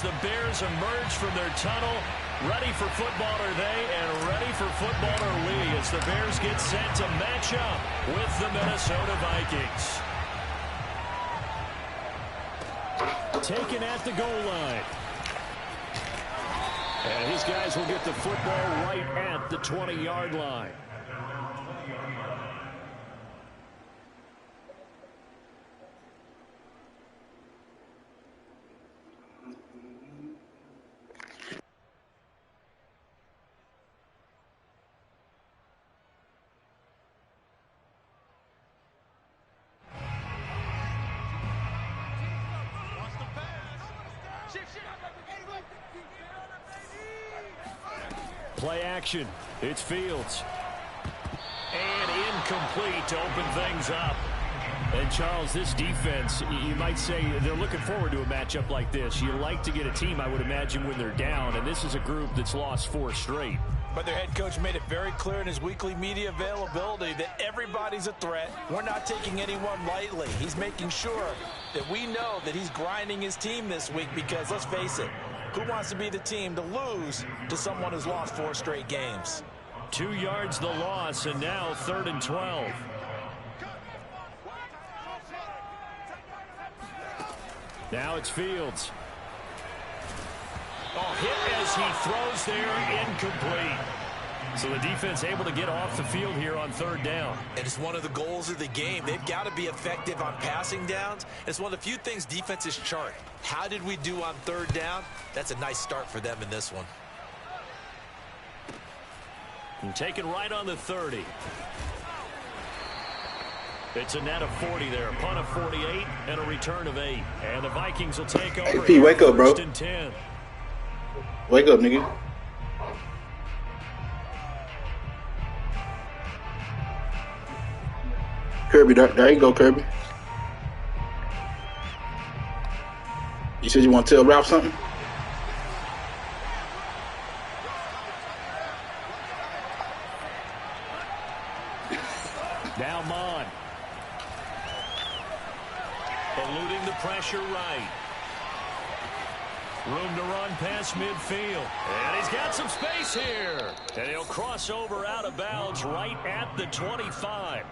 as the Bears emerge from their tunnel. Ready for football are they, and ready for football are we, as the Bears get set to match up with the Minnesota Vikings. Taken at the goal line. And his guys will get the football right at the 20-yard line. Play action. It's Fields. And incomplete to open things up. And, Charles, this defense, you might say they're looking forward to a matchup like this. You like to get a team, I would imagine, when they're down. And this is a group that's lost 4 straight. But their head coach made it very clear in his weekly media availability that everybody's a threat. We're not taking anyone lightly. He's making sure that we know that he's grinding his team this week because, let's face it, who wants to be the team to lose to someone who's lost 4 straight games? 2 yards the loss, and now 3rd and 12. Now it's Fields. Oh, hit as he throws there, incomplete. So the defense able to get off the field here on 3rd down. And it's one of the goals of the game. They've got to be effective on passing downs. It's one of the few things defenses chart. How did we do on 3rd down? That's a nice start for them in this one. And taken right on the 30. It's a net of 40 there. A punt of 48 and a return of 8. And the Vikings will take over. Hey, P, wake up, bro. 1st and 10. Wake up, nigga. Kirby, there you go, Kirby. You said you want to tell Ralph something? Now Mon. Eluding the pressure right. Room to run past midfield. And he's got some space here. And he'll cross over out of bounds right at the 25.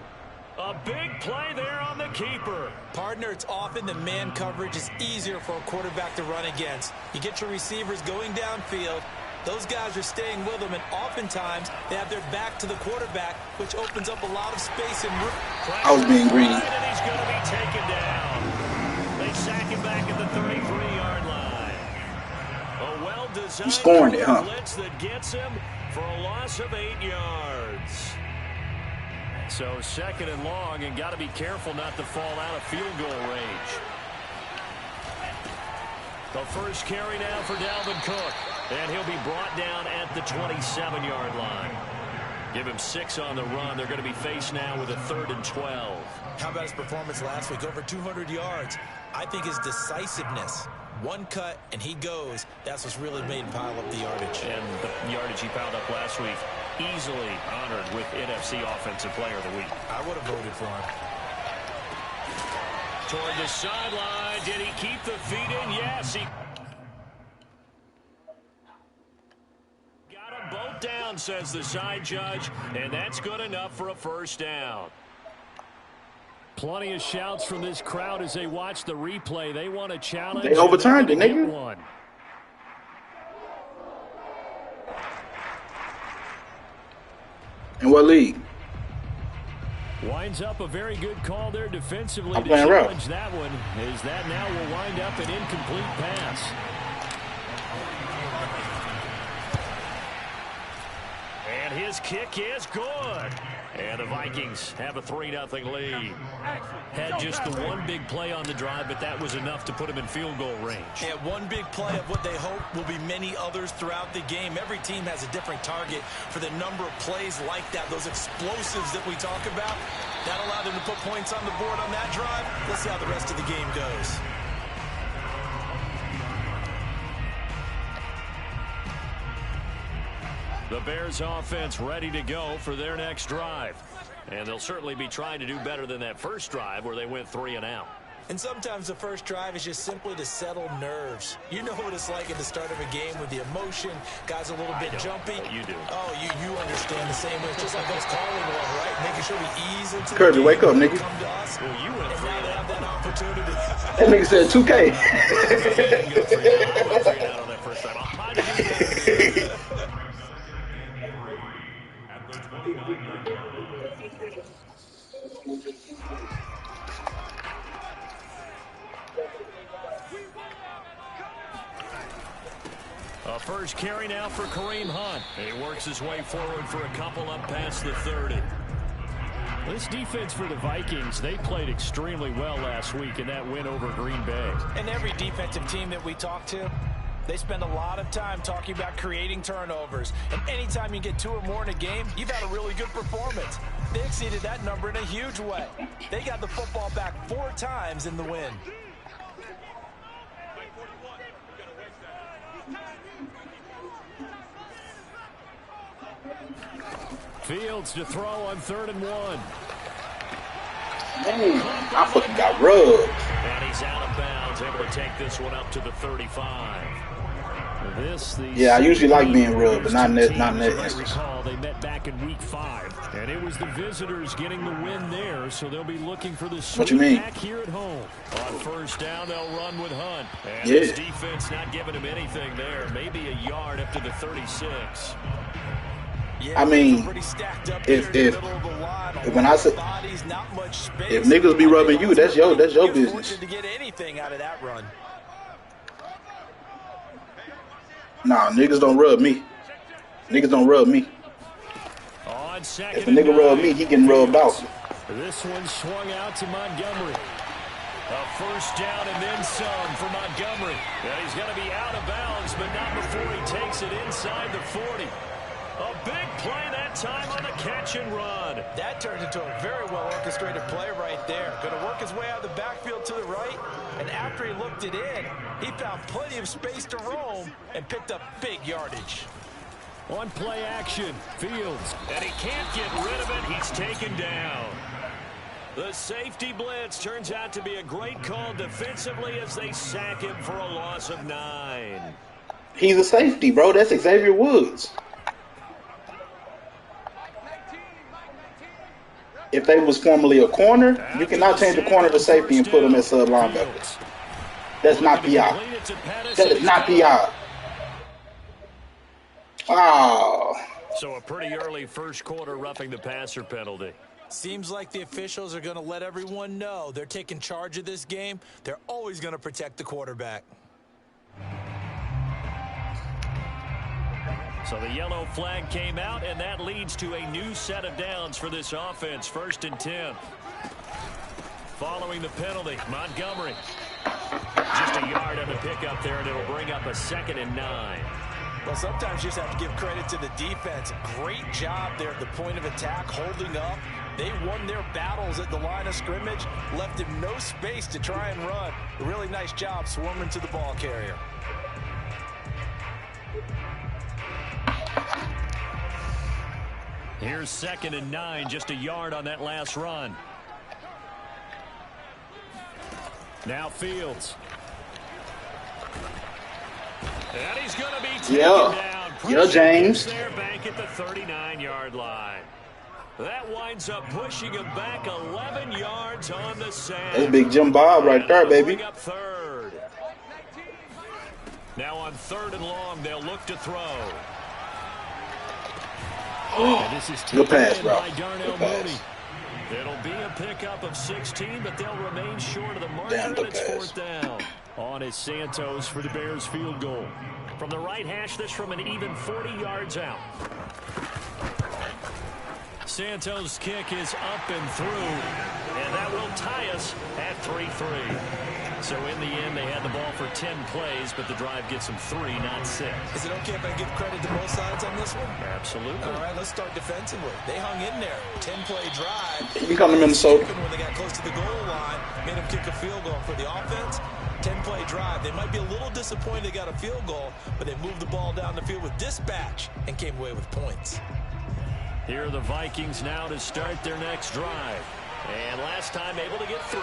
A big play there on the keeper. Partner, it's often the man coverage is easier for a quarterback to run against. You get your receivers going downfield. Those guys are staying with them, and oftentimes they have their back to the quarterback, which opens up a lot of space and room. I was being greedy. And he's going to be taken down. They sack him back at the 33-yard line. A well-designed scoring it, huh? blitz that gets him for a loss of 8 yards. So 2nd and long, and got to be careful not to fall out of field goal range. The first carry now for Dalvin Cook. And he'll be brought down at the 27-yard line. Give him 6 on the run. They're going to be faced now with a 3rd and 12. How about his performance last week? Over 200 yards. I think his decisiveness. One cut, and he goes. That's what's really made him pile up the yardage. And the yardage he piled up last week, easily honored with NFC Offensive Player of the Week. I would have voted for him. Toward the sideline. Did he keep the feet in? Yes, he got them both down, says the side judge, and that's good enough for a 1st down. Plenty of shouts from this crowd as they watch the replay. They want a challenge. They overturned it, nigga. In what league? Winds up a very good call there defensively I'm to playing challenge rough. that one. Is that now will wind up an incomplete pass. And his kick is good. And the Vikings have a 3-0 lead. Had just the one big play on the drive, but that was enough to put them in field goal range. Yeah, one big play of what they hope will be many others throughout the game. Every team has a different target for the number of plays like that, those explosives that we talk about. That allowed them to put points on the board on that drive. Let's see how the rest of the game goes. The Bears offense ready to go for their next drive. And they'll certainly be trying to do better than that first drive where they went 3 and out. And sometimes the first drive is just simply to settle nerves. You know what it's like at the start of a game with the emotion. Guys a little bit jumpy. You do. Oh, you understand the same way. It's just like us calling one, right? Making sure we ease into Kirby, the game. wake up, nigga. Come to us. Well, you went and for now they have that opportunity. That nigga said 2K. I went for it out on that first time. I'll try to do that. First carry now for Kareem Hunt. He works his way forward for a couple up past the 30. This defense for the Vikings, they played extremely well last week in that win over Green Bay. And every defensive team that we talk to, they spend a lot of time talking about creating turnovers. And anytime you get 2 or more in a game, you've had a really good performance. They exceeded that number in a huge way. They got the football back 4 times in the win. Fields to throw on 3rd and 1. Dang, I fucking got rubbed. And he's out of bounds, able to take this one up to the 35. Yeah, I usually like being rubbed, but not in that instance. Recall, they met back in week 5, and it was the visitors getting the win there, so they'll be looking for the what you mean? back here at home. On first down, they'll run with Hunt. And yeah. His defense not giving him anything there, maybe a yard up to the 36. I mean, if when I say if niggas be rubbing you, that's your business. To get anything out of that run. Nah, niggas don't rub me. Niggas don't rub me. If a nigga rub me, he getting rubbed off. This one swung out to Montgomery. A first down and then some for Montgomery. And he's going to be out of bounds, but not before he takes it inside the 40. A big play that time on the catch and run. That turned into a very well-orchestrated play right there. Going to work his way out of the backfield to the right. And after he looked it in, he found plenty of space to roam and picked up big yardage. On play action, Fields. And he can't get rid of it. He's taken down. The safety blitz turns out to be a great call defensively as they sack him for a loss of 9. He's a safety, bro. That's Xavier Woods. If they was formerly a corner, you cannot change a corner to safety and put them as sub linebackers. That's not PI. That is not PI. Oh. So a pretty early first quarter roughing the passer penalty. Seems like the officials are going to let everyone know they're taking charge of this game. They're always going to protect the quarterback. So the yellow flag came out, and that leads to a new set of downs for this offense. 1st and 10. Following the penalty, Montgomery. Just a yard on the pickup there, and it'll bring up a 2nd and 9. Well, sometimes you just have to give credit to the defense. Great job there at the point of attack, holding up. They won their battles at the line of scrimmage, left him no space to try and run. A really nice job swarming to the ball carrier. Here's 2nd and 9, just a yard on that last run. Now Fields. And he's going to be taken down. Yeah, James. There back at the 39-yard line. That winds up pushing him back 11 yards on the sack. That's Big Jim Bob right there, baby. Bring up 3rd. Now on 3rd and long, they'll look to throw. This is good pass, bro. By Darnell Mooney. It'll be a pickup of 16, but they'll remain short of the marker, and it's 4th down. On is Santos for the Bears field goal. From the right hash, this from an even 40 yards out. Santos' kick is up and through, and that will tie us at 3-3. So in the end, they had the ball for 10 plays, but the drive gets them 3, not 6. Is it okay if I give credit to both sides on this one? Absolutely. All right, let's start defensively. They hung in there. 10-play drive. You come to Minnesota. When they got close to the goal line, made them kick a field goal. For the offense, 10-play drive. They might be a little disappointed they got a field goal, but they moved the ball down the field with dispatch and came away with points. Here are the Vikings now to start their next drive. And last time able to get 3.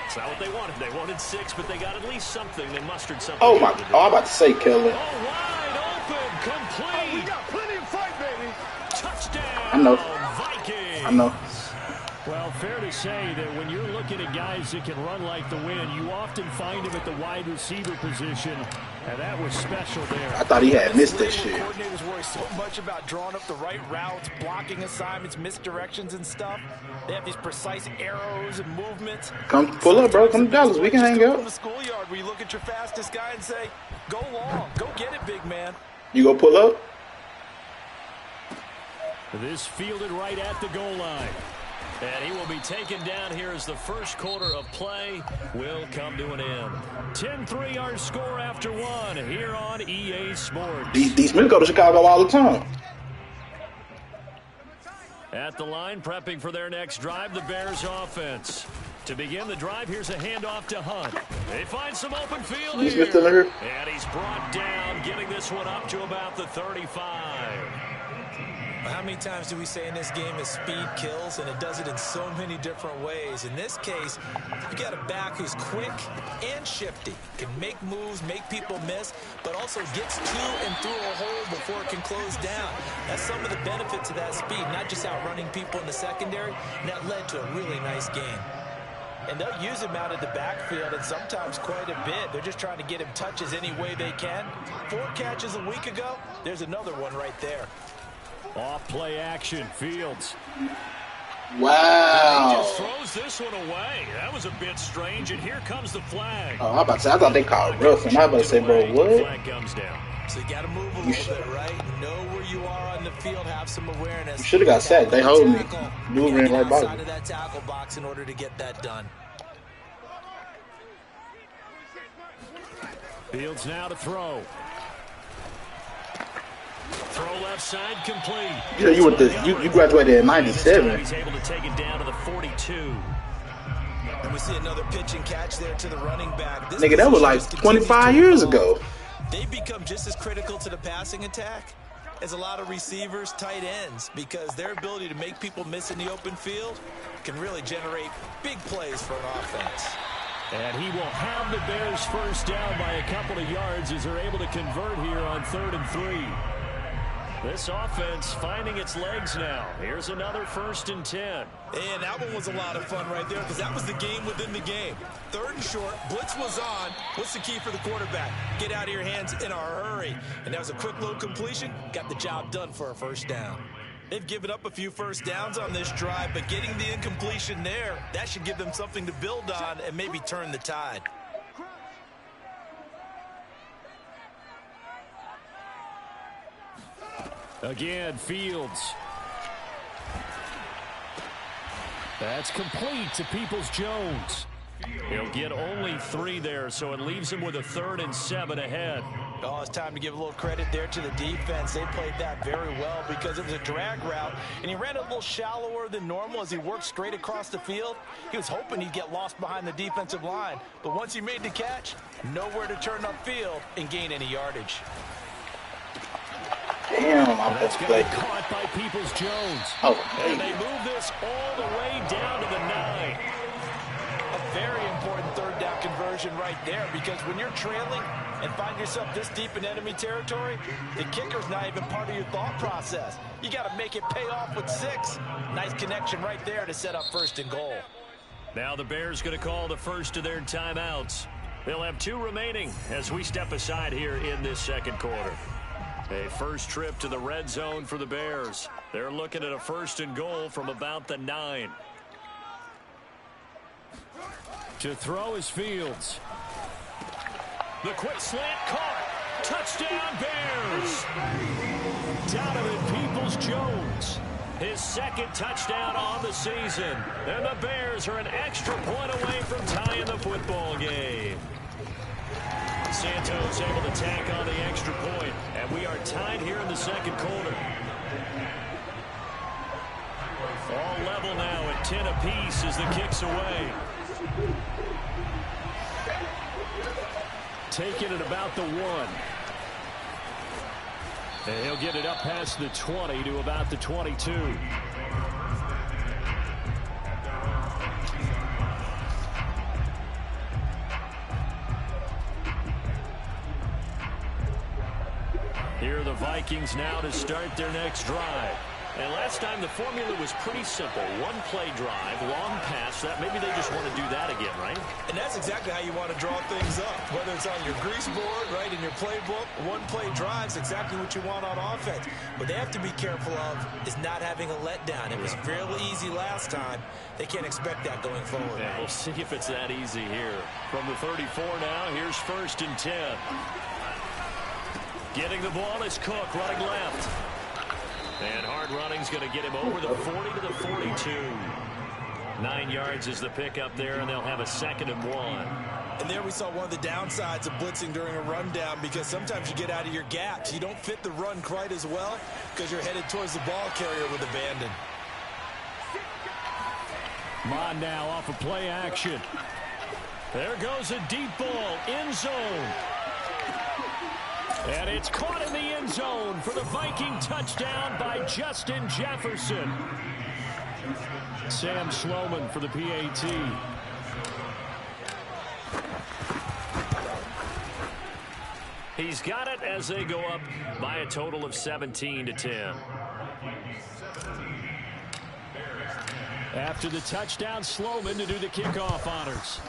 It's not what they wanted. They wanted 6, but they got at least something. They mustered something. Oh, my. Oh, I'm about to say, Keller. Oh, wide open. Complete. We got plenty of fight, baby. Touchdown. I know. Vikings. I know. Well, fair to say that when you're looking at guys that can run like the wind, you often find them at the wide receiver position, and that was special there. I thought he had missed that shit. Coordinators worry so much about drawing up the right routes, blocking assignments, misdirections and stuff. They have these precise arrows and movements. Come pull up, bro. Come to Dallas. We can hang out. From the schoolyard where you look at your fastest guy and say, go long, go get it, big man. You go pull up? This fielded right at the goal line. And he will be taken down here as the first quarter of play will come to an end. 10-3 our score after 1 here on EA Sports. These men go to Chicago all the time. At the line, prepping for their next drive, the Bears offense. To begin the drive, here's a handoff to Hunt. They find some open field He's here. still in here. And he's brought down, getting this one up to about the 35. How many times do we say in this game is speed kills, and it does it in so many different ways. In this case, you got a back who's quick and shifty, can make moves, make people miss, but also gets to and through a hole before it can close down. That's some of the benefits of that speed, not just outrunning people in the secondary, and that led to a really nice game. And they'll use him out of the backfield, and sometimes quite a bit. They're just trying to get him touches any way they can. 4 catches a week ago, there's another one right there. Off play action, Fields. Wow. He just throws this one away. That was a bit strange, and here comes the flag. Oh, I'm about to say, I thought they called roughing. I was about to say, bro, what? Flag comes down. So you got to move a little bit, right? Know where you are on the field, have some awareness. You should have got sacked. They hold me. Moving right by outside of that tackle box in order to get that done. Fields now to throw. Throw left side complete. Yeah, you graduated in '97. He's able to take it down to the 42. And we see another pitch and catch there to the running back. This Nigga, that was like 25 years ago. They become just as critical to the passing attack as a lot of receivers, tight ends, because their ability to make people miss in the open field can really generate big plays for an offense. And he will have the Bears first down by a couple of yards as they're able to convert here on 3rd and 3. This offense finding its legs now. Here's another 1st and 10. And that one was a lot of fun right there because that was the game within the game. 3rd and short, blitz was on. What's the key for the quarterback? Get out of your hands in a hurry. And that was a quick low completion. Got the job done for a first down. They've given up a few first downs on this drive, but getting the incompletion there, that should give them something to build on and maybe turn the tide. Again, Fields. That's complete to Peoples-Jones. He'll get only 3 there, so it leaves him with a 3rd and 7 ahead. Oh, it's time to give a little credit there to the defense. They played that very well because it was a drag route, and he ran a little shallower than normal as he worked straight across the field. He was hoping he'd get lost behind the defensive line, but once he made the catch, nowhere to turn upfield and gain any yardage. Damn, I'm That's going going to to be caught by Peoples-Jones. Oh, and they move this all the way down to the 9. A very important 3rd down conversion right there, because when you're trailing and find yourself this deep in enemy territory, the kicker's not even part of your thought process. You got to make it pay off with 6. Nice connection right there to set up 1st and goal. Now the Bears going to call the first of their timeouts. They'll have 2 remaining as we step aside here in this 2nd quarter. A first trip to the red zone for the Bears. They're looking at a 1st and goal from about the 9. To throw is Fields. The quick slant caught. Touchdown Bears. Donovan Peoples-Jones. His 2nd touchdown on the season. And the Bears are an extra point away from tying the football game. Santos able to tack on the extra point, and we are tied here in the 2nd quarter. All level now at 10 apiece as the kick's away. Taking it about the 1. And he'll get it up past the 20 to about the 22. Here are the Vikings now to start their next drive. And last time the formula was pretty simple. One play drive, long pass. That maybe they just want to do that again, right? And that's exactly how you want to draw things up. Whether it's on your grease board, right, in your playbook, one play drive is exactly what you want on offense. What they have to be careful of is not having a letdown. It was fairly easy last time. They can't expect that going forward. Yeah, we'll see if it's that easy here. From the 34 now, here's 1st and 10. Getting the ball is Cook running left. And hard running's going to get him over the 40 to the 42. 9 yards is the pickup there, and they'll have a 2nd and 1. And there we saw one of the downsides of blitzing during a rundown, because sometimes you get out of your gaps. You don't fit the run quite as well because you're headed towards the ball carrier with abandon. Mond now off of play action. There goes a deep ball, end zone. And it's caught in the end zone for the Viking touchdown by Justin Jefferson. Sam Sloman for the PAT. He's got it as they go up by a total of 17 to 10. After the touchdown, Sloman to do the kickoff honors.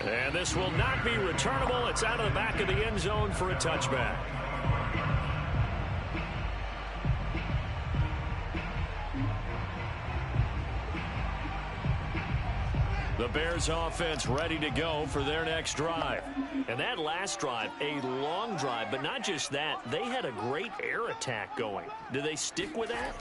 And this will not be returnable. It's out of the back of the end zone for a touchback. The Bears offense ready to go for their next drive. And that last drive, a long drive, but not just that. They had a great air attack going. Do they stick with that?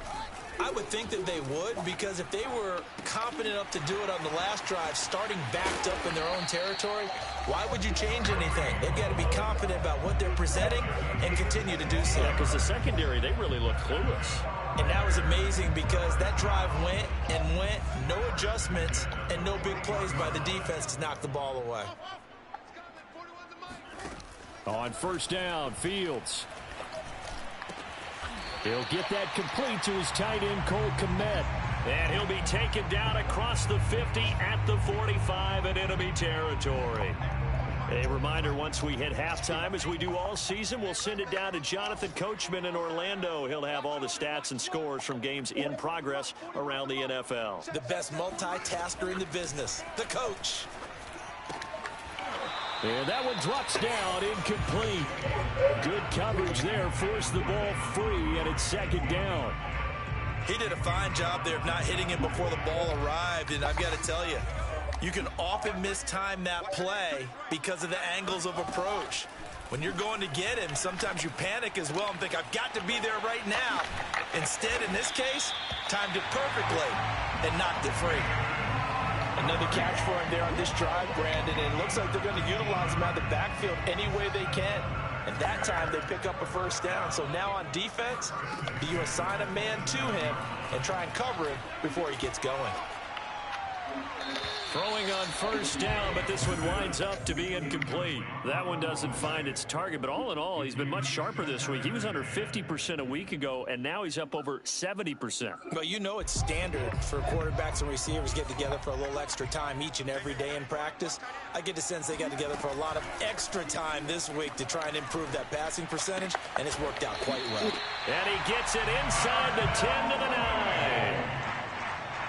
I would think that they would, because if they were confident enough to do it on the last drive, starting backed up in their own territory, why would you change anything? They've got to be confident about what they're presenting and continue to do so. Yeah, because the secondary, they really look clueless. And that was amazing, because that drive went and went, no adjustments and no big plays by the defense to knock the ball away. On 1st down, Fields. He'll get that complete to his tight end, Cole Kmet. And he'll be taken down across the 50 at the 45 in enemy territory. A reminder, once we hit halftime, as we do all season, we'll send it down to Jonathan Coachman in Orlando. He'll have all the stats and scores from games in progress around the NFL. The best multitasker in the business, the coach. And that one drops down, incomplete. Good coverage there, forced the ball free, and it's 2nd down. He did a fine job there of not hitting him before the ball arrived, and I've got to tell you, you can often mistime that play because of the angles of approach. When you're going to get him, sometimes you panic as well and think, I've got to be there right now. Instead, in this case, timed it perfectly and knocked it free. Another catch for him there on this drive, Brandon, and it looks like they're going to utilize him out of the backfield any way they can. And that time they pick up a 1st down. So now on defense, do you assign a man to him and try and cover him before he gets going? Throwing on 1st down, but this one winds up to be incomplete. That one doesn't find its target, but all in all, he's been much sharper this week. He was under 50% a week ago, and now he's up over 70%. Well, you know it's standard for quarterbacks and receivers get together for a little extra time each and every day in practice. I get the sense they got together for a lot of extra time this week to try and improve that passing percentage, and it's worked out quite well. And he gets it inside the 10 to the 9.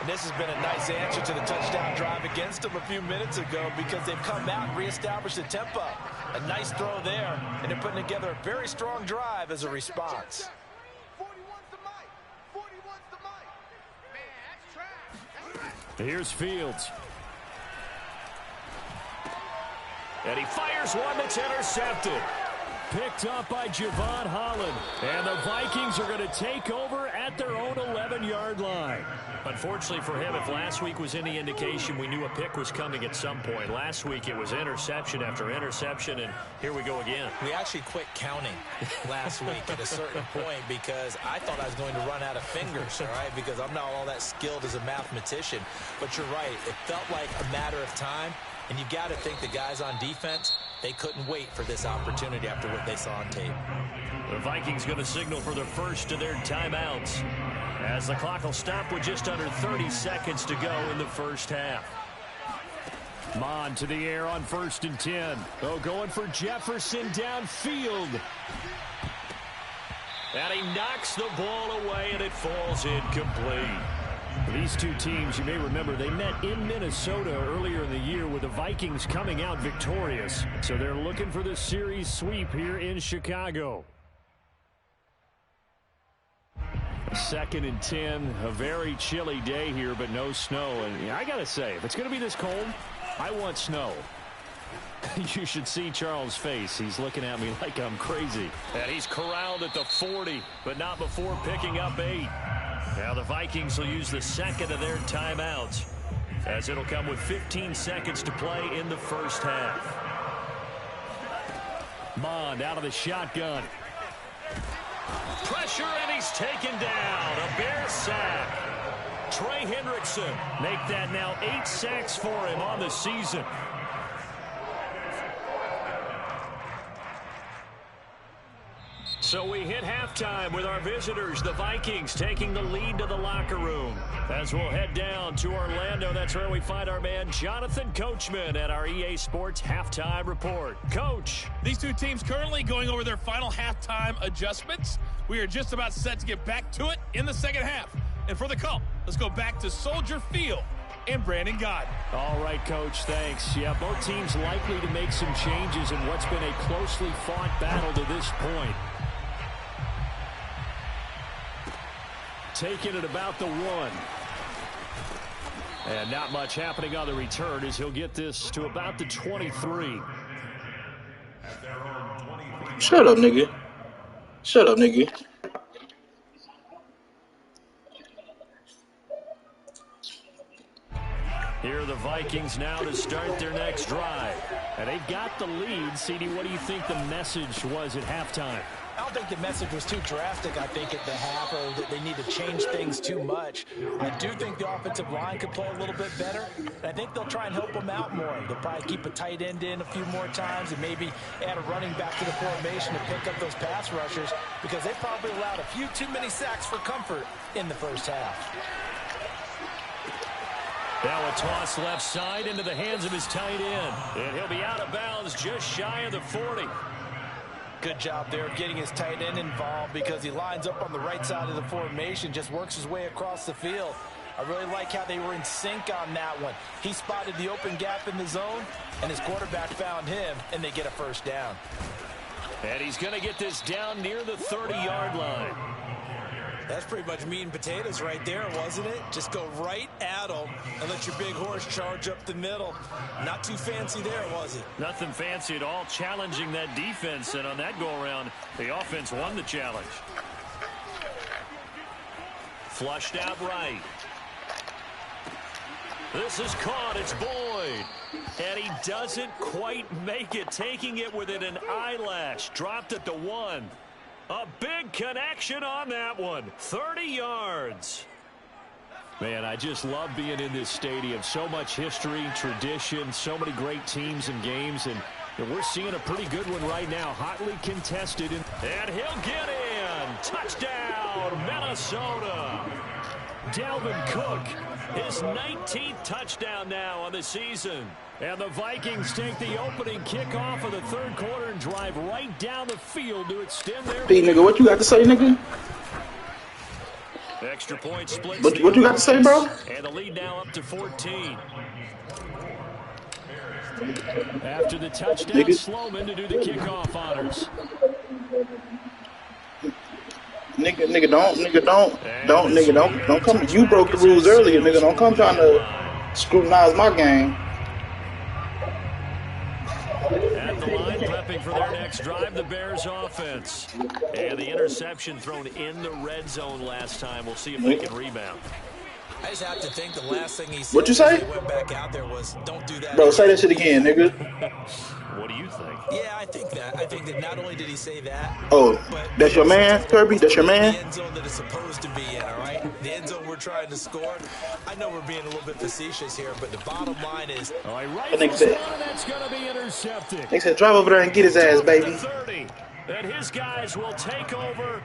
And this has been a nice answer to the touchdown drive against them a few minutes ago, because they've come out and reestablished the tempo. A nice throw there, and they're putting together a very strong drive as a response. Here's Fields. And he fires one that's intercepted. Picked up by Javon Holland. And the Vikings are going to take over at their own 11-yard line. Unfortunately for him, if last week was any indication, we knew a pick was coming at some point. Last week it was interception after interception, and here we go again. We actually quit counting last week at a certain point, because I thought I was going to run out of fingers, all right, because I'm not all that skilled as a mathematician. But you're right, it felt like a matter of time, and you got to think the guys on defense, they couldn't wait for this opportunity after what they saw on tape. The Vikings going to signal for the first of their timeouts, as the clock will stop with just under 30 seconds to go in the 1st half. Mon to the air on 1st and 10. Oh, going for Jefferson downfield. And he knocks the ball away, and it falls incomplete. These two teams, you may remember, they met in Minnesota earlier in the year with the Vikings coming out victorious. So they're looking for the series sweep here in Chicago. 2nd and 10, a very chilly day here, but no snow. And I got to say, if it's going to be this cold, I want snow. You should see Charles' face. He's looking at me like I'm crazy. And he's corralled at the 40, but not before picking up 8. Now the Vikings will use the second of their timeouts, as it'll come with 15 seconds to play in the first half. Mond out of the shotgun. Pressure, and he's taken down. A Bear sack. Trey Hendrickson make that now 8 sacks for him on the season. So we hit halftime with our visitors, the Vikings, taking the lead to the locker room. As we'll head down to Orlando, that's where we find our man Jonathan Coachman at our EA Sports Halftime Report. Coach. These two teams currently going over their final halftime adjustments. We are just about set to get back to it in the second half. And for the call, let's go back to Soldier Field and Brandon Gaudin. All right, Coach, thanks. Yeah, both teams likely to make some changes in what's been a closely fought battle to this point. Taking it about the 1. And not much happening on the return as he'll get this to about the 23. Shut up, nigga. Shut up, nigga. Here are the Vikings now to start their next drive. And they've got the lead. CD, what do you think the message was at halftime? I don't think the message was too drastic, I think, at the half, or that they need to change things too much. I do think the offensive line could play a little bit better, and I think they'll try and help them out more. They'll probably keep a tight end in a few more times and maybe add a running back to the formation to pick up those pass rushers, because they probably allowed a few too many sacks for comfort in the first half. Now a toss left side into the hands of his tight end, and he'll be out of bounds just shy of the 40. Good job there of getting his tight end involved, because he lines up on the right side of the formation, just works his way across the field. I really like how they were in sync on that one. He spotted the open gap in the zone, and his quarterback found him, and they get a first down. And he's going to get this down near the 30-yard line. That's pretty much meat and potatoes right there, wasn't it? Just go right at them and let your big horse charge up the middle. Not too fancy there, was it? Nothing fancy at all, challenging that defense. And on that go-around, the offense won the challenge. Flushed out right. This is caught. It's Boyd. And he doesn't quite make it, taking it within an eyelash. Dropped at the 1. A big connection on that one. 30 yards. Man, I just love being in this stadium. So much history, tradition, so many great teams and games. And we're seeing a pretty good one right now. Hotly contested. And he'll get in. Touchdown, Minnesota. Dalvin Cook, his 19th touchdown now on the season. And the Vikings take the opening kickoff of the third quarter and drive right down the field to extend their Hey, nigga, what you got to say, nigga? Extra point split. What you got to say, bro? And the lead now up to 14. After the touchdown, Sloman to do the kickoff honors. Nigga, don't come. You broke the rules earlier, nigga. Don't come trying to scrutinize my game. At the line, prepping for their next drive, the Bears offense. And the interception thrown in the red zone last time. We'll see if they can rebound. I just have to think the last thing he said what you say? He went back out there was, don't do that. Bro, say that shit again, nigga. What do you think? Yeah, I think that. I think that not only did he say that. Oh, that's your man, Kirby? That's your man? The end zone that it's supposed to be in, all right? The end zone we're trying to score. I know we're being a little bit facetious here, but the bottom line is. All right, that's going to be intercepted. They said, drive over there and get his ass, baby. 30. And his guys will take over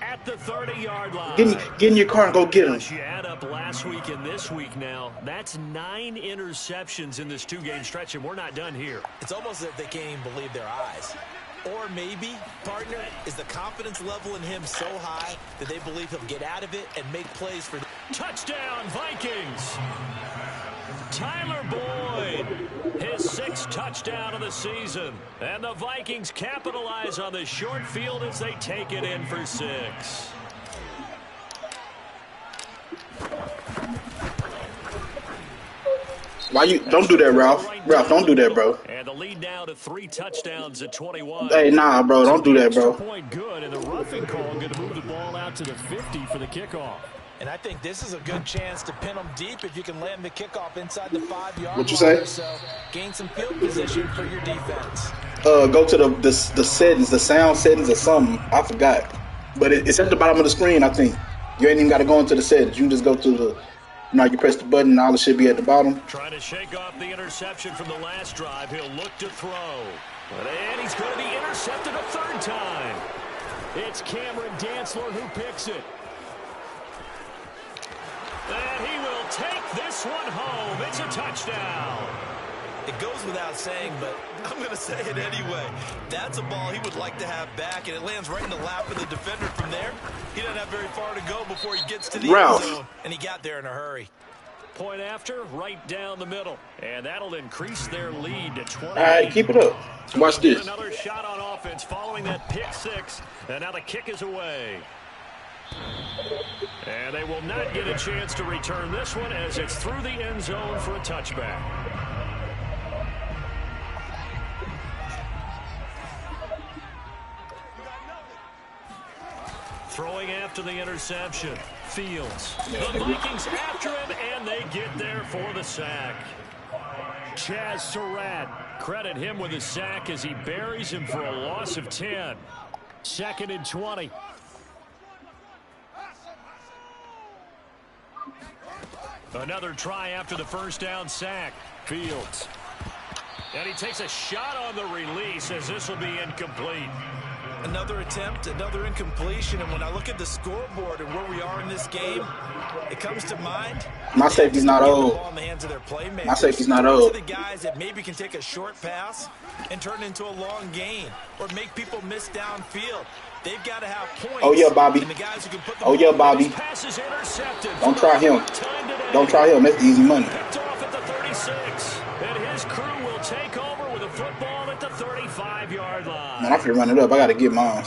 at the 30-yard line. Get in your car and go get him. You add up last week and this week now, that's 9 interceptions in this 2-game stretch, and we're not done here. It's almost as if they can't even believe their eyes. Or maybe, partner, is the confidence level in him so high that they believe he'll get out of it and make plays for them. Touchdown, Vikings! Tyler Boyd, his 6th touchdown of the season. And the Vikings capitalize on the short field as they take it in for 6. Why you don't do that, Ralph? Ralph, don't do that, bro. And the lead now to 3 touchdowns at 21. Hey, nah, bro, don't do that, bro. Point good, and the roughing call going to move the ball out to the 50 for the kickoff. And I think this is a good chance to pin them deep if you can land the kickoff inside the 5-yard line. What you say? So gain some field position for your defense. Go to the settings, the sound settings or something. I forgot, but it's at the bottom of the screen. I think you ain't even got to go into the settings. You can just go to the. You press the button, and all it should be at the bottom. Trying to shake off the interception from the last drive. He'll look to throw. And he's going to be intercepted a 3rd time. It's Cameron Dantzler who picks it. And he will take this one home. It's a touchdown. It goes without saying, but I'm going to say it anyway. That's a ball he would like to have back, and it lands right in the lap of the defender from there. He doesn't have very far to go before he gets to the end zone, and he got there in a hurry. Point after, right down the middle. And that'll increase their lead to 20. All right, keep it up. Watch this. Another shot on offense following that pick 6. And now the kick is away. And they will not get a chance to return this one as it's through the end zone for a touchback. Throwing after the interception. Fields. The Vikings after him, and they get there for the sack. Chaz Surratt. Credit him with a sack as he buries him for a loss of 10. 2nd and 20. Another try after the first down sack. Fields. And he takes a shot on the release as this will be incomplete. Another attempt, another incompletion, and when I look at the scoreboard and where we are in this game, it comes to mind. My safety's not old. My safety's not old. The guys that maybe can take a short pass and turn it into a long gain or make people miss downfield. They've got to have points. Oh, yeah, Bobby. Oh, yeah, Bobby. Don't try him. Don't try him. That's easy money. Picked off at the 36. And his crew will take over with a football at the 35-yard line. Man, I'm finna run it up. I got to get mine.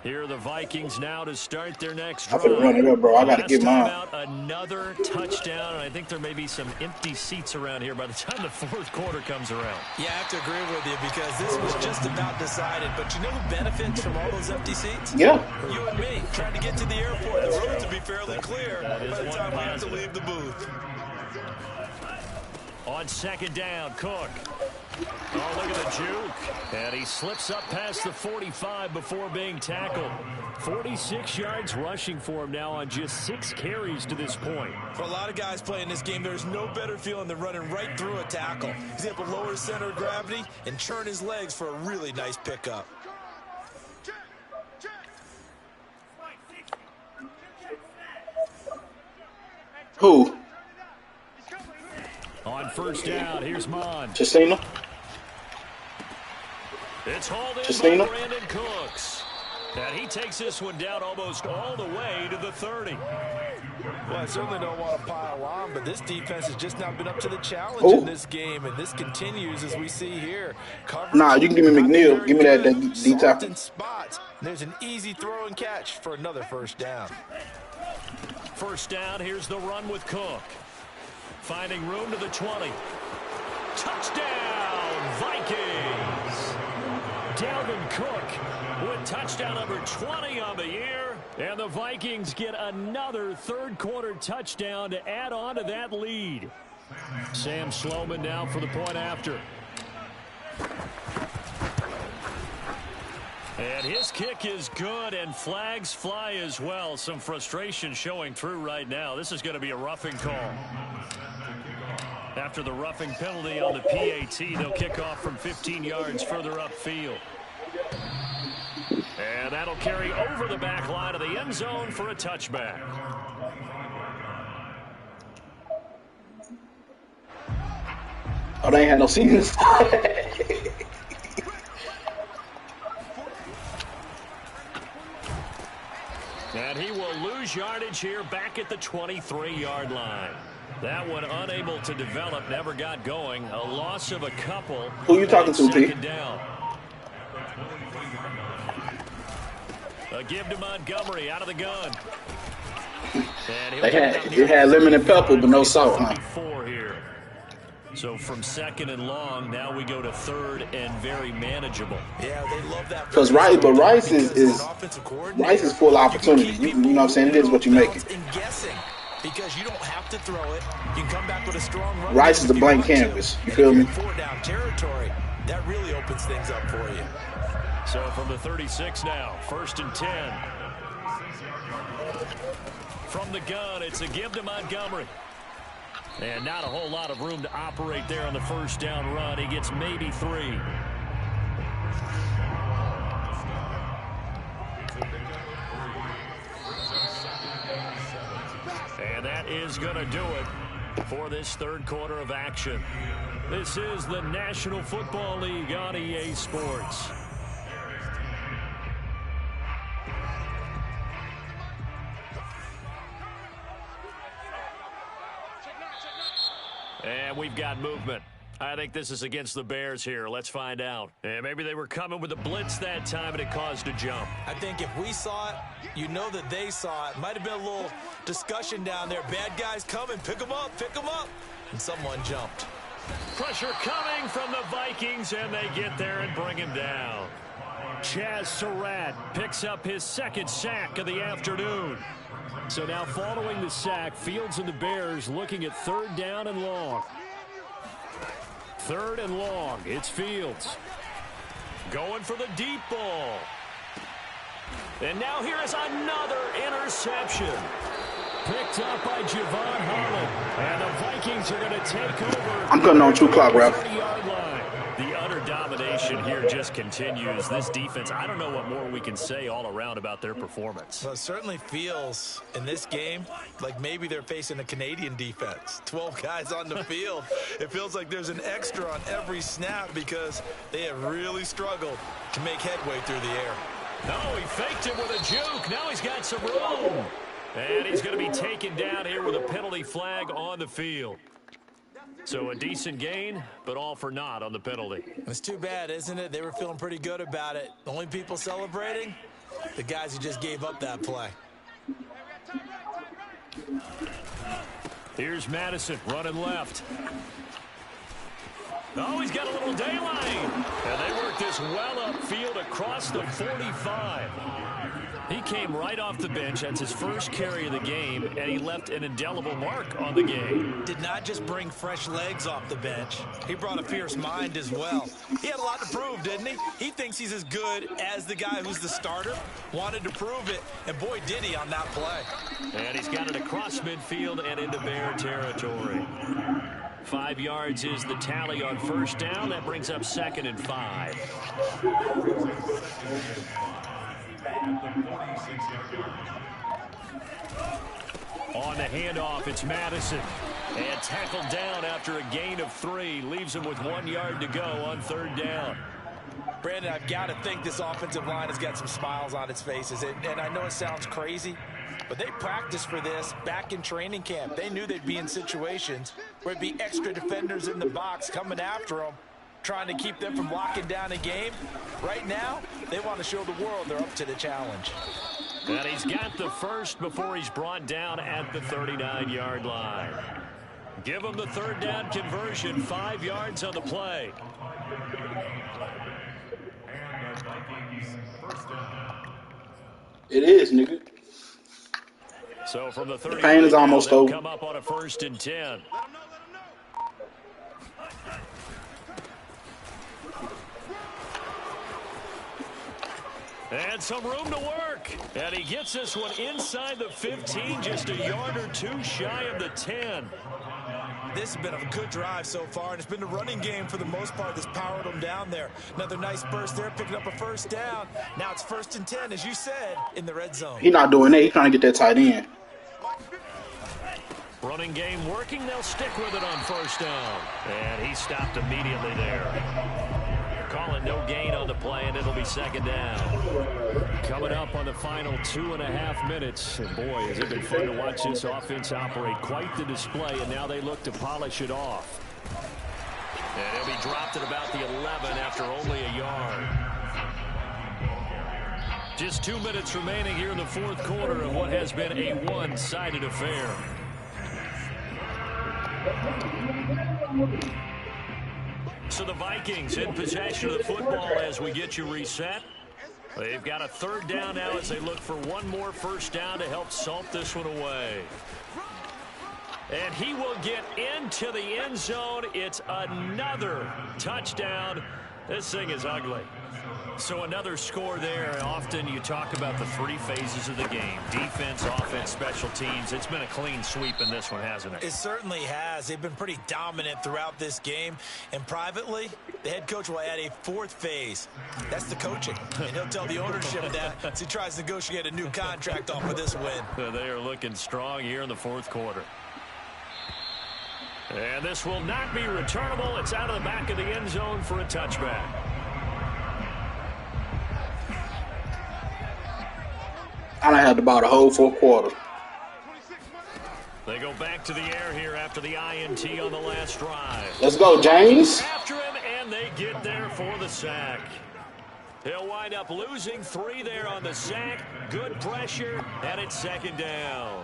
Here are the Vikings now to start their next drive. I'm finna run it up, bro. I got to get mine. Another touchdown, and I think there may be some empty seats around here by the time the 4th quarter comes around. Yeah, I have to agree with you because this was just about decided. But you know who benefits from all those empty seats? Yeah. You and me, trying to get to the airport. The roads will be fairly clear by the time we have to leave the booth. On 2nd down, Cook. Oh, look at the juke. And he slips up past the 45 before being tackled. 46 yards rushing for him now on just 6 carries to this point. For a lot of guys playing this game, there's no better feeling than running right through a tackle. He's able to lower his center of gravity and churn his legs for a really nice pickup. Who? On 1st down, here's Mon. Chesina? It's hauled in Chesina? by Brandon Cooks. And he takes this one down almost all the way to the 30. Well, I certainly don't want to pile on, but this defense has just not been up to the challenge in this game, and this continues as we see here. Nah, you can give me McNeil. Give me that D-tackle. Spots. There's an easy throw and catch for another 1st down. 1st down, here's the run with Cook. Finding room to the 20. Touchdown, Vikings! Dalvin Cook with touchdown number 20 on the year. And the Vikings get another 3rd quarter touchdown to add on to that lead. Sam Sloman now for the point after. And his kick is good, and flags fly as well. Some frustration showing through right now. This is going to be a roughing call. After the roughing penalty on the PAT, they'll kick off from 15 yards further upfield. And that'll carry over the back line of the end zone for a touchback. Oh, they ain't had no seasons. And he will lose yardage here back at the 23-yard line. That one unable to develop, never got going. A loss of a couple. Who you talking to, P? Down. A give to Montgomery out of the gun. It had lemon and pepper, but no salt, huh? Here. So from second and long, now we go to third and very manageable. Yeah, they love that. Because Rice is full of opportunity. You know what I'm saying? It is what you make it. Guessing, because you don't have to throw it. You can come back with a strong run. Rice is a blank canvas. You feel me? 4 down territory. That really opens things up for you. So from the 36 now, 1st and 10. From the gun, it's a give to Montgomery. And not a whole lot of room to operate there on the first down run. He gets maybe 3. And that is going to do it for this third quarter of action. This is the National Football League on EA Sports. And we've got movement. I think this is against the Bears here. Let's find out. And maybe they were coming with a blitz that time and it caused a jump. I think if we saw it, you know that they saw it. Might have been a little discussion down there. Bad guys coming. Pick them up. Pick them up. And someone jumped. Pressure coming from the Vikings, and they get there and bring him down. Chaz Surratt picks up his second sack of the afternoon. So now following the sack, Fields and the Bears looking at 3rd down and long. 3rd and long. It's Fields. Going for the deep ball. And now here is another interception. Picked up by Javon Holland. And the Vikings are going to take over. I'm cutting on 2 o'clock, Ralph. The utter domination here just continues. This defense, I don't know what more we can say all around about their performance. Well, it certainly feels in this game like maybe they're facing a Canadian defense. 12 guys on the field. It feels like there's an extra on every snap because they have really struggled to make headway through the air. No, he faked it with a juke. Now he's got some room. And he's going to be taken down here with a penalty flag on the field. So a decent gain, but all for naught on the penalty. It's too bad, isn't it? They were feeling pretty good about it. The only people celebrating, the guys who just gave up that play. Here's Madison running left. Oh, he's got a little daylight. And they work this well upfield across the 45. He came right off the bench. That's his first carry of the game, and he left an indelible mark on the game. Did not just bring fresh legs off the bench. He brought a fierce mind as well. He had a lot to prove, didn't he? He thinks he's as good as the guy who's the starter. Wanted to prove it, and boy, did he on that play. And he's got it across midfield and into Bear territory. 5 yards is the tally on 1st down. That brings up 2nd and 5. On the handoff, it's Madison. And tackled down after a gain of 3. Leaves him with 1 yard to go on 3rd down. Brandon, I've got to think this offensive line has got some smiles on its faces. And I know it sounds crazy, but they practiced for this back in training camp. They knew they'd be in situations where it'd be extra defenders in the box coming after them, trying to keep them from locking down a game. Right now, they want to show the world they're up to the challenge. And he's got the first before he's brought down at the 39-yard line. Give him the 3rd down conversion, 5 yards on the play. It is, nigga. So from the 30, the pain is almost over. Come up on a 1st and 10. And some room to work. And he gets this one inside the 15, just a yard or 2 shy of the 10. This has been a good drive so far, and it's been the running game for the most part that's powered them down there. Another nice burst there, picking up a first down. Now it's 1st and 10, as you said, in the red zone. He's not doing that. He's trying to get that tight end. Running game working. They'll stick with it on 1st down. And he stopped immediately there. Calling no gain on the play, and it'll be 2nd down. Coming up on the final 2.5 minutes. And boy, has it been fun to watch this offense operate. Quite the display, and now they look to polish it off. And he'll be dropped at about the 11 after only a yard. Just 2 minutes remaining here in the 4th quarter of what has been a one-sided affair. So the Vikings in possession of the football as we get you reset. They've got a 3rd down now as they look for one more 1st down to help salt this one away. And he will get into the end zone. It's another touchdown. This thing is ugly. So another score there. Often you talk about the 3 phases of the game. Defense, offense, special teams. It's been a clean sweep in this one, hasn't it? It certainly has. They've been pretty dominant throughout this game. And privately, the head coach will add a 4th phase. That's the coaching. And he'll tell the ownership that as he tries to negotiate a new contract off of this win. They are looking strong here in the 4th quarter. And this will not be returnable. It's out of the back of the end zone for a touchback. I done had about a whole 4th quarter. They go back to the air here after the INT on the last drive. Let's go, James. After him, and they get there for the sack. He'll wind up losing 3 there on the sack. Good pressure, and it's 2nd down.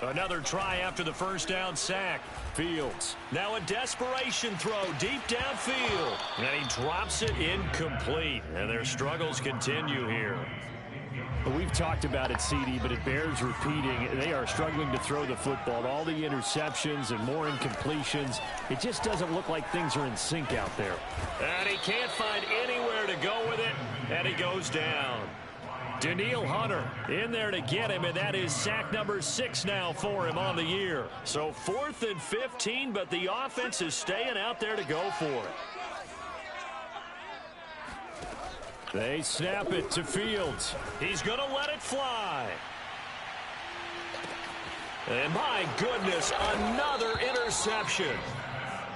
Another try after the 1st down sack. Fields. Now a desperation throw deep downfield. And he drops it incomplete. And their struggles continue here. We've talked about it, CD, but it bears repeating. They are struggling to throw the football. All the interceptions and more incompletions. It just doesn't look like things are in sync out there. And he can't find anywhere to go with it. And he goes down. Danielle Hunter in there to get him, and that is sack number 6 now for him on the year. So 4th and 15, but the offense is staying out there to go for it. They snap it to Fields. He's going to let it fly. And my goodness, another interception.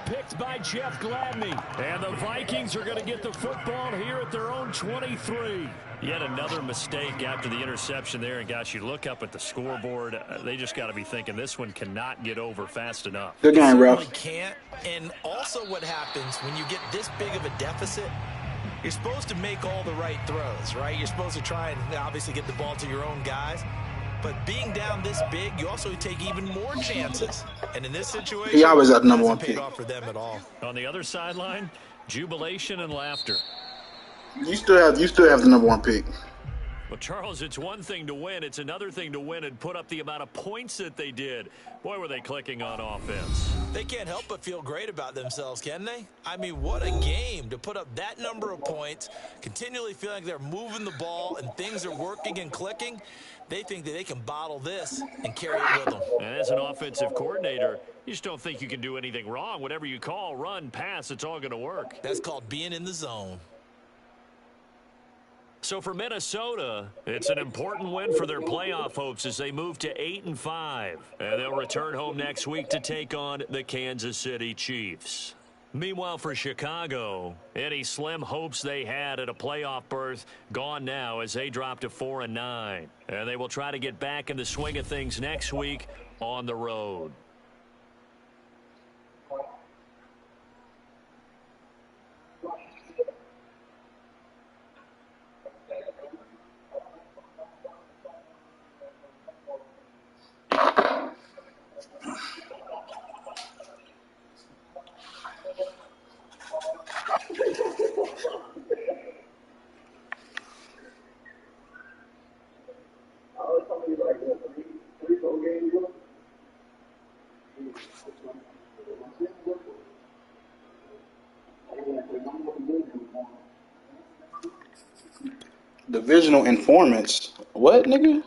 Picked by Jeff Gladney. And the Vikings are going to get the football here at their own 23. Yet another mistake after the interception there. And, gosh, you look up at the scoreboard. They just got to be thinking this one cannot get over fast enough. Good game, Ralph. Can't. And also what happens when you get this big of a deficit, you're supposed to make all the right throws, right? You're supposed to try and obviously get the ball to your own guys. But being down this big, you also take even more chances. And in this situation, he always got the number 1 pick. Off for them at all. On the other sideline, jubilation and laughter. You still have the number 1 pick. Well, Charles, it's one thing to win. It's another thing to win and put up the amount of points that they did. Boy, were they clicking on offense. They can't help but feel great about themselves, can they? I mean, what a game to put up that number of points, continually feeling like they're moving the ball and things are working and clicking. They think that they can bottle this and carry it with them. And as an offensive coordinator, you just don't think you can do anything wrong. Whatever you call, run, pass, it's all going to work. That's called being in the zone. So for Minnesota, it's an important win for their playoff hopes as they move to 8-5. And they'll return home next week to take on the Kansas City Chiefs. Meanwhile, for Chicago, any slim hopes they had at a playoff berth gone now as they drop to 4-9. And they will try to get back in the swing of things next week on the road. Divisional informants. What, nigga?